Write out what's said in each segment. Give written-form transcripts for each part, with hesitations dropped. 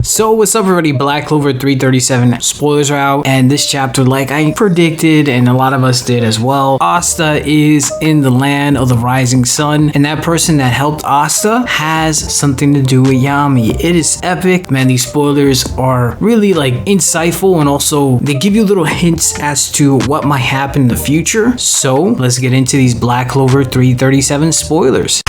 So what's up everybody, Black Clover 337 spoilers are out, and this chapter, like I predicted and a lot of us did as well, Asta is in the land of the rising sun, and that person that helped Asta has something to do with Yami. It is epic, man. These spoilers are really like insightful, and also they give you little hints as to what might happen in the future. So let's get into these Black Clover 337 spoilers.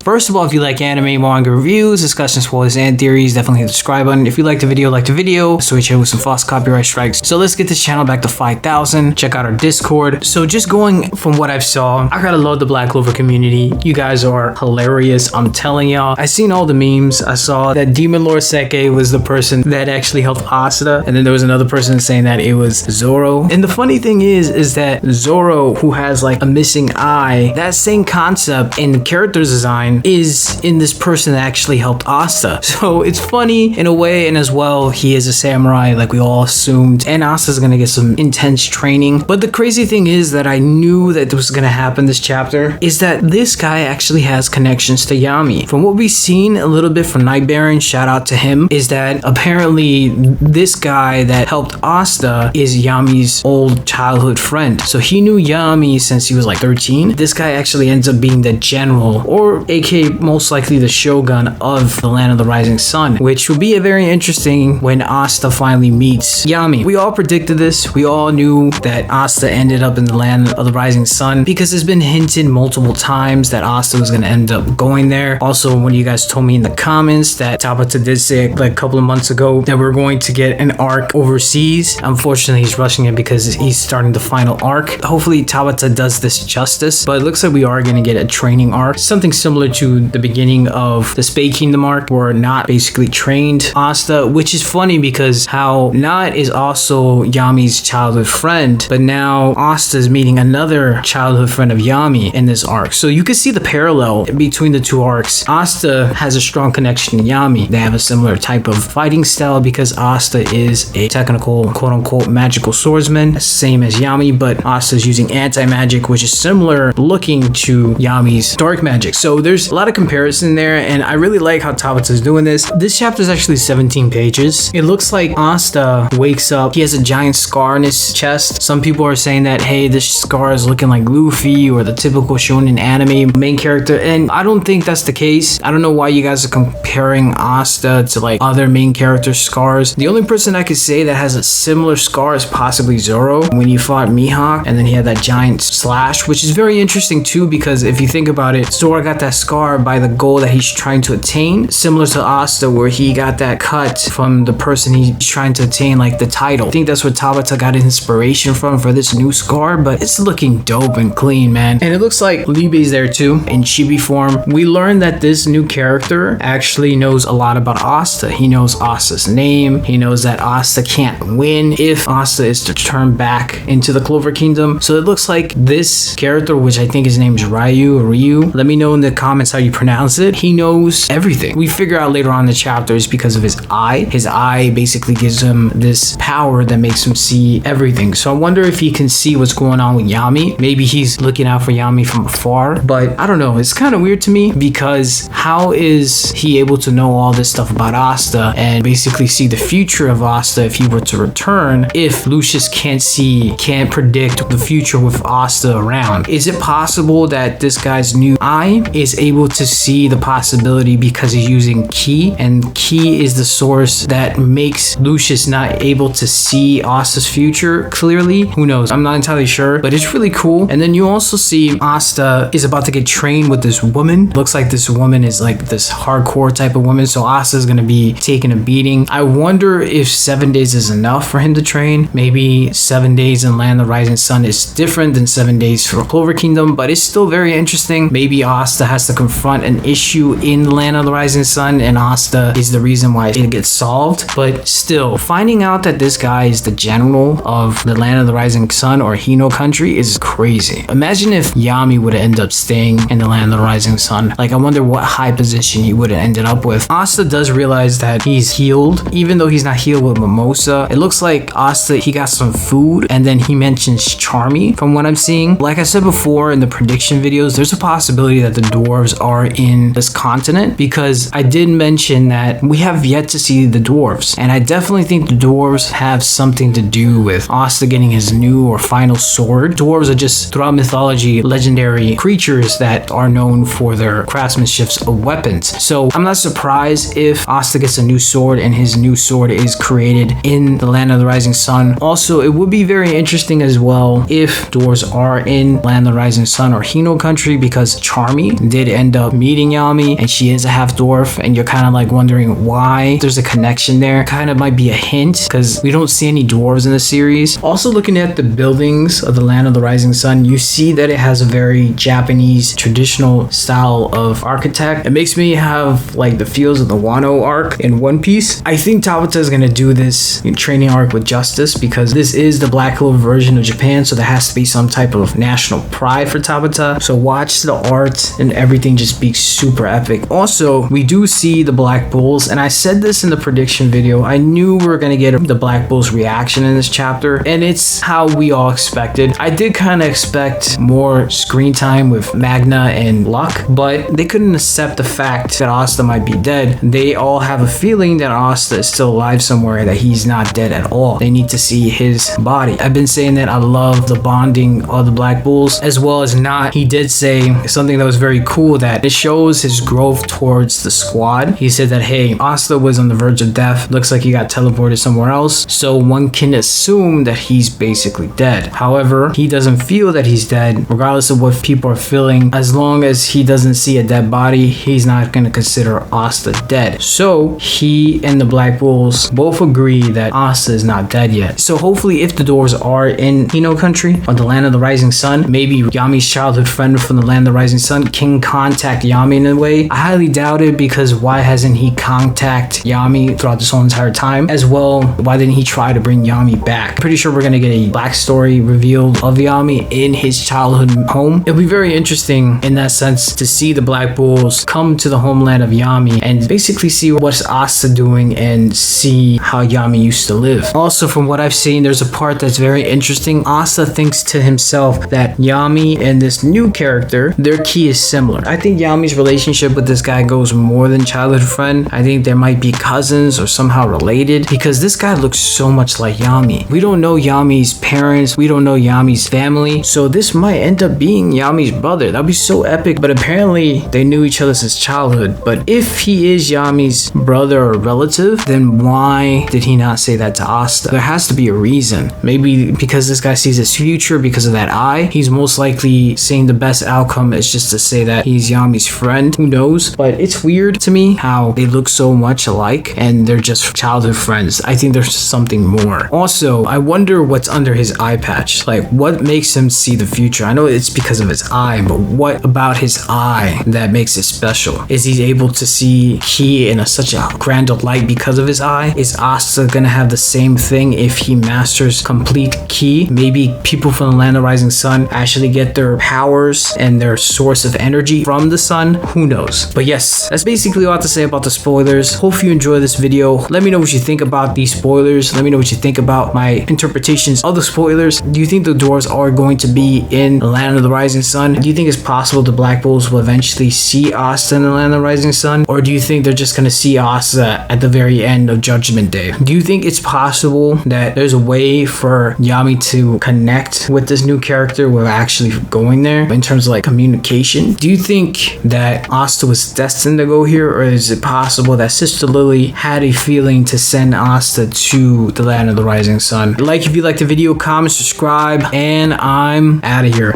First of all, if you like anime, manga reviews, discussions, spoilers, and theories, definitely hit the subscribe button. If you like the video, switch it with some false copyright strikes. So let's get this channel back to 5,000. Check out our Discord. So just going from what I've saw, I gotta love the Black Clover community. You guys are hilarious, I'm telling y'all. I seen all the memes. I saw that Demon Lord Seke was the person that actually helped Asta, and then there was another person saying that it was Zoro. And the funny thing is that Zoro, who has like a missing eye, that same concept in the character design is in this person that actually helped Asta. So it's funny in a way, and as well, he is a samurai like we all assumed, and Asta's gonna get some intense training. But the crazy thing is that I knew that this was gonna happen this chapter, is that this guy actually has connections to Yami. From what we've seen a little bit from Night Baron, shout out to him, is that apparently this guy that helped Asta is Yami's old childhood friend. So he knew Yami since he was like 13. This guy actually ends up being the general, or aka most likely the shogun of the land of the rising sun, which will be a very interesting when Asta finally meets Yami. We all predicted this. We all knew that Asta ended up in the land of the rising sun because it's been hinted multiple times that Asta was going to end up going there. Also, when you guys told me in the comments that 𝙲𝚘𝚎 did say like a couple of months ago that we're going to get an arc overseas, unfortunately he's rushing it because he's starting the final arc. Hopefully 𝙲𝚘𝚎 does this justice, but it looks like we are going to get a training arc, something similar to the beginning of the Spade Kingdom arc, where Not basically trained Asta, which is funny because how Not is also Yami's childhood friend, but now Asta is meeting another childhood friend of Yami in this arc. So you can see the parallel between the two arcs. Asta has a strong connection to Yami. They have a similar type of fighting style because Asta is a technical quote-unquote magical swordsman, same as Yami, but Asta is using anti-magic, which is similar looking to Yami's dark magic. So there's a lot of comparison there, and I really like how 𝙲𝚘𝚎 is doing this. This chapter is actually 17 pages. It looks like Asta wakes up, he has a giant scar in his chest. Some people are saying that, hey, this scar is looking like Luffy or the typical shonen anime main character, and I don't think that's the case. I don't know why you guys are comparing Asta to like other main character scars. The only person I could say that has a similar scar is possibly Zoro when he fought Mihawk, and then he had that giant slash, which is very interesting too, because if you think about it, Zoro got that scar by the goal that he's trying to attain, similar to Asta where he got that cut from the person he's trying to attain, like the title. I think that's what 𝙲𝚘𝚎 got inspiration from for this new scar, but it's looking dope and clean, man. And it looks like Libe's there too in chibi form. We learned that this new character actually knows a lot about Asta. He knows Asta's name. He knows that Asta can't win if Asta is to turn back into the Clover Kingdom. So it looks like this character, which I think his name is Ryu, let me know in the comments how you pronounce it. He knows everything. We figure out later on in the chapter is because of his eye. His eye basically gives him this power that makes him see everything. So I wonder if he can see what's going on with Yami. Maybe he's looking out for Yami from afar, but I don't know. It's kind of weird to me because how is he able to know all this stuff about Asta and basically see the future of Asta if he were to return, if Lucius can't predict the future with Asta around? Is it possible that this guy's new eye is able to see the possibility because he's using ki, and ki is the source that makes Lucius not able to see Asta's future clearly? Who knows? I'm not entirely sure, but it's really cool. And then you also see Asta is about to get trained with this woman. Looks like this woman is like this hardcore type of woman, so Asta is going to be taking a beating. I wonder if 7 days is enough for him to train. Maybe 7 days in Land of the Rising Sun is different than 7 days for Clover Kingdom, but it's still very interesting. Maybe Asta has to confront an issue in the land of the rising sun, and Asta is the reason why it gets solved. But still, finding out that this guy is the general of the land of the rising sun, or Hino country, is crazy. Imagine if Yami would have ended up staying in the land of the rising sun. Like, I wonder what high position he would have ended up with. Asta does realize that he's healed, even though he's not healed with mimosa. It looks like Asta, he got some food, and then he mentions 𝚲𝚙𝚎 from what I'm seeing. Like I said before in the prediction videos, there's a possibility that the dwarves are in this continent, because I did mention that we have yet to see the dwarves, and I definitely think the dwarves have something to do with Asta getting his new or final sword. Dwarves are just, throughout mythology, legendary creatures that are known for their craftsmanship of weapons. So I'm not surprised if Asta gets a new sword and his new sword is created in the land of the rising sun. Also, it would be very interesting as well if dwarves are in land of the rising sun or Hino country, because 𝚲𝚎 did end up meeting Yami, and she is a half dwarf, and you're kind of like wondering why there's a connection there. Kind of might be a hint, because we don't see any dwarves in the series. Also, looking at the buildings of the land of the rising sun, you see that it has a very Japanese traditional style of architect. It makes me have like the feels of the Wano arc in One Piece. I think tabata is going to do this training arc with justice, because this is the Black Clover version of Japan, so there has to be some type of national pride for tabata. So watch the art and everything just be super epic. Also, we do see the Black Bulls, and I said this in the prediction video. I knew we were going to get the Black Bulls reaction in this chapter, and it's how we all expected. I did kind of expect more screen time with Magna and Luck, but they couldn't accept the fact that Asta might be dead. They all have a feeling that Asta is still alive somewhere, that he's not dead at all. They need to see his body. I've been saying that I love the bonding of the Black Bulls, as well as not. He did say something that was very cool, that it shows his growth towards the squad. He said that, hey, Asta was on the verge of death. Looks like he got teleported somewhere else, so one can assume that he's basically dead. However, he doesn't feel that he's dead, regardless of what people are feeling. As long as he doesn't see a dead body, he's not going to consider Asta dead. So he and the Black Bulls both agree that Asta is not dead yet. So hopefully, if the dwarves are in Hino country, or the land of the rising sun, maybe Yami's childhood friend from the land of the rising sun can contact Yami in a way. I highly doubt it, because why hasn't he contacted Yami throughout this whole entire time? As well, why didn't he try to bring Yami back? Pretty sure we're going to get a backstory revealed of Yami in his childhood home. It'll be very interesting in that sense to see the Black Bulls come to the homeland of Yami and basically see what's Asta doing and see how Yami used to live. Also, from what I've seen, there's a part that's very interesting. Asta thinks to himself that Yami and this new character, their key is similar. I think Yami's relationship with this guy goes more than childhood friend. I think there might be cousins or somehow related, because this guy looks so much like Yami. We don't know Yami's parents. We don't know Yami's family. So this might end up being Yami's brother. That'd be so epic. But apparently they knew each other since childhood. But if he is Yami's brother or relative, then why did he not say that to Asta? There has to be a reason. Maybe because this guy sees his future because of that eye. He's most likely saying the best outcome is just to say that he's Yami's friend. Who knows? But it's weird to me how they look so much alike and they're just childhood friends. I think there's something more. Also, I wonder what's under his eye patch. Like, what makes him see the future? I know it's because of his eye, but what about his eye that makes it special? Is he able to see Ki in such a grand light because of his eye? Is Asta gonna have the same thing if he masters complete Ki? Maybe people from the land of rising sun actually get their powers and their source of energy from the sun. Who knows? But yes, that's basically all I have to say about the spoilers. Hope you enjoy this video. Let me know what you think about these spoilers. Let me know what you think about my interpretations of the spoilers. Do you think the dwarves are going to be in the land of the rising sun? Do you think it's possible the Black Bulls will eventually see Asta in the land of the rising sun? Or do you think they're just going to see Asta at the very end of Judgment Day? Do you think it's possible that there's a way for Yami to connect with this new character without actually going there in terms of like communication? Do you think that Asta was destined to go here, or is it possible that Sister Lily had a feeling to send Asta to the land of the rising sun? Like if you liked the video, comment, subscribe, and I'm out of here.